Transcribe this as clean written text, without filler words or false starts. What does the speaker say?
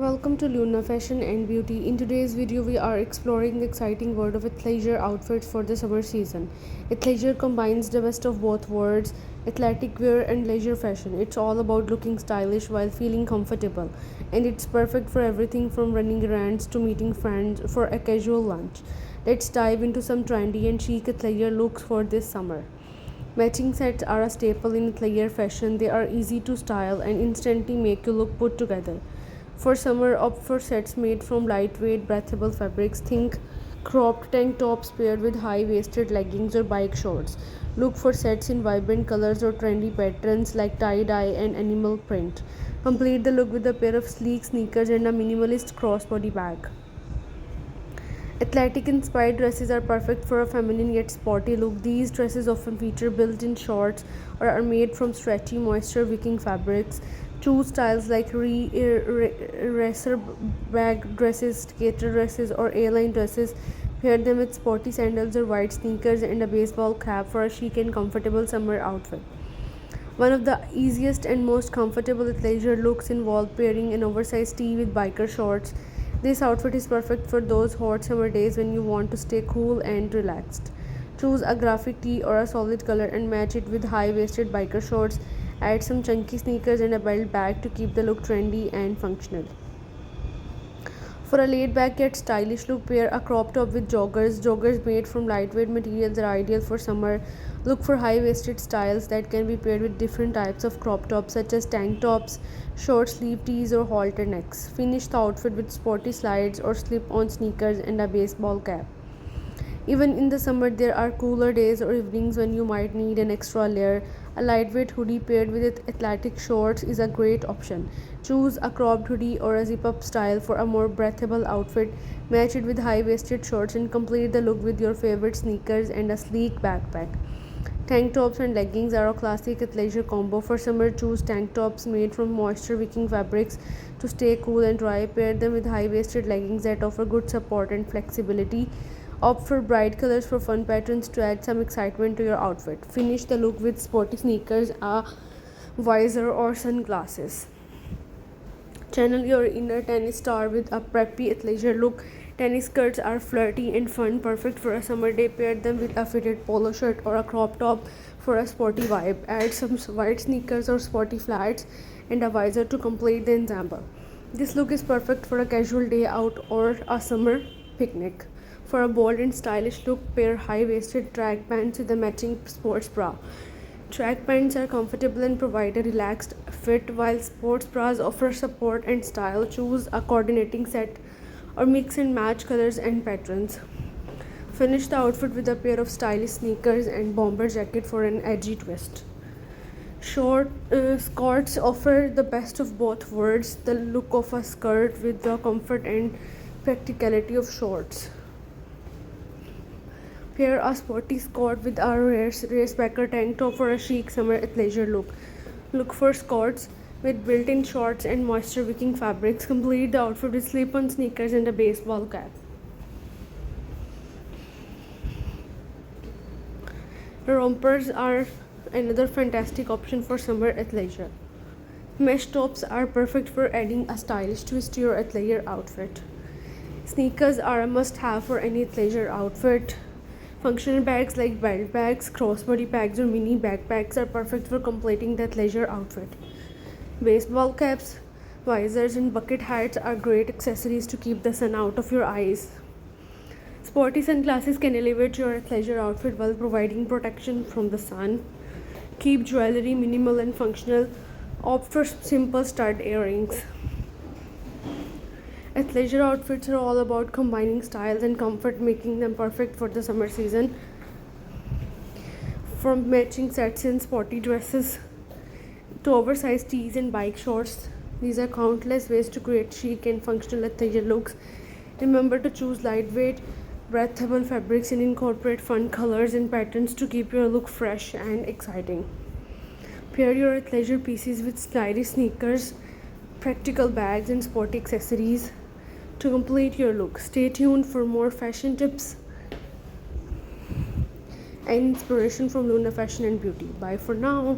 Welcome to Luna Fashion and Beauty. In today's video, we are exploring the exciting world of athleisure outfits for the summer season. Athleisure combines the best of both worlds, athletic wear and leisure fashion. It's all about looking stylish while feeling comfortable, and it's perfect for everything from running errands to meeting friends for a casual lunch. Let's dive into some trendy and chic athleisure looks for this summer. Matching sets are a staple in athleisure fashion. They are easy to style and instantly make you look put together. For summer, opt for sets made from lightweight, breathable fabrics. Think cropped tank tops paired with high waisted leggings or bike shorts. Look for sets in vibrant colors or trendy patterns like tie dye and animal print. Complete the look with a pair of sleek sneakers and a minimalist crossbody bag. Athletic inspired dresses are perfect for a feminine yet sporty look. These dresses often feature built in shorts or are made from stretchy, moisture wicking fabrics. Choose styles like racer bag dresses, skater dresses, or airline dresses. Pair them with sporty sandals or white sneakers and a baseball cap for a chic and comfortable summer outfit. One of the easiest and most comfortable athleisure looks involve pairing an oversized tee with biker shorts. This outfit is perfect for those hot summer days when you want to stay cool and relaxed. Choose a graphic tee or a solid color and match it with high-waisted biker shorts. Add some chunky sneakers and a belt bag to keep the look trendy and functional. For a laid back yet stylish look, pair a crop top with joggers. Joggers made from lightweight materials are ideal for summer. Look for high waisted styles that can be paired with different types of crop tops such as tank tops, short sleeve tees, or halter necks. Finish the outfit with sporty slides or slip on sneakers and a baseball cap. Even in the summer, there are cooler days or evenings when you might need an extra layer. A lightweight hoodie paired with athletic shorts is a great option. Choose a cropped hoodie or a zip up style for a more breathable outfit. Match it with high waisted shorts and complete the look with your favorite sneakers and a sleek backpack. Tank tops and leggings are a classic athleisure combo. For summer, choose tank tops made from moisture wicking fabrics to stay cool and dry. Pair them with high waisted leggings that offer good support and flexibility. Opt for bright colors for fun patterns to add some excitement to your outfit. Finish the look with sporty sneakers, a visor, or sunglasses. Channel your inner tennis star with a preppy athleisure look. Tennis skirts are flirty and fun, perfect for a summer day. Pair them with a fitted polo shirt or a crop top for a sporty vibe. Add some white sneakers or sporty flats and a visor to complete the ensemble. This look is perfect for a casual day out or a summer picnic. For a bold and stylish look, pair high-waisted track pants with a matching sports bra. Track pants are comfortable and provide a relaxed fit, while sports bras offer support and style. Choose a coordinating set or mix and match colors and patterns. Finish the outfit with a pair of stylish sneakers and bomber jacket for an edgy twist. Short skirts offer the best of both worlds, the look of a skirt with the comfort and practicality of shorts. Pair a sporty skirt with a racebacker tank top for a chic summer athleisure look. Look for skirts with built-in shorts and moisture-wicking fabrics. Complete the outfit with slip-on sneakers and a baseball cap. Rompers are another fantastic option for summer athleisure. Mesh tops are perfect for adding a stylish twist to your athleisure outfit. Sneakers are a must-have for any athleisure outfit. Functional bags like belt bags, crossbody bags, or mini backpacks are perfect for completing that leisure outfit. Baseball caps, visors, and bucket hats are great accessories to keep the sun out of your eyes. Sporty sunglasses can elevate your athleisure outfit while providing protection from the sun. Keep jewelry minimal and functional. Opt for simple stud earrings. Athleisure outfits are all about combining styles and comfort, making them perfect for the summer season. From matching sets and sporty dresses to oversized tees and bike shorts, these are countless ways to create chic and functional athleisure looks. Remember to choose lightweight, breathable fabrics and incorporate fun colors and patterns to keep your look fresh and exciting. Pair your athleisure pieces with stylish sneakers, practical bags, and sporty accessories to complete your look. Stay tuned for more fashion tips and inspiration from Luna Fashion and Beauty. Bye for now.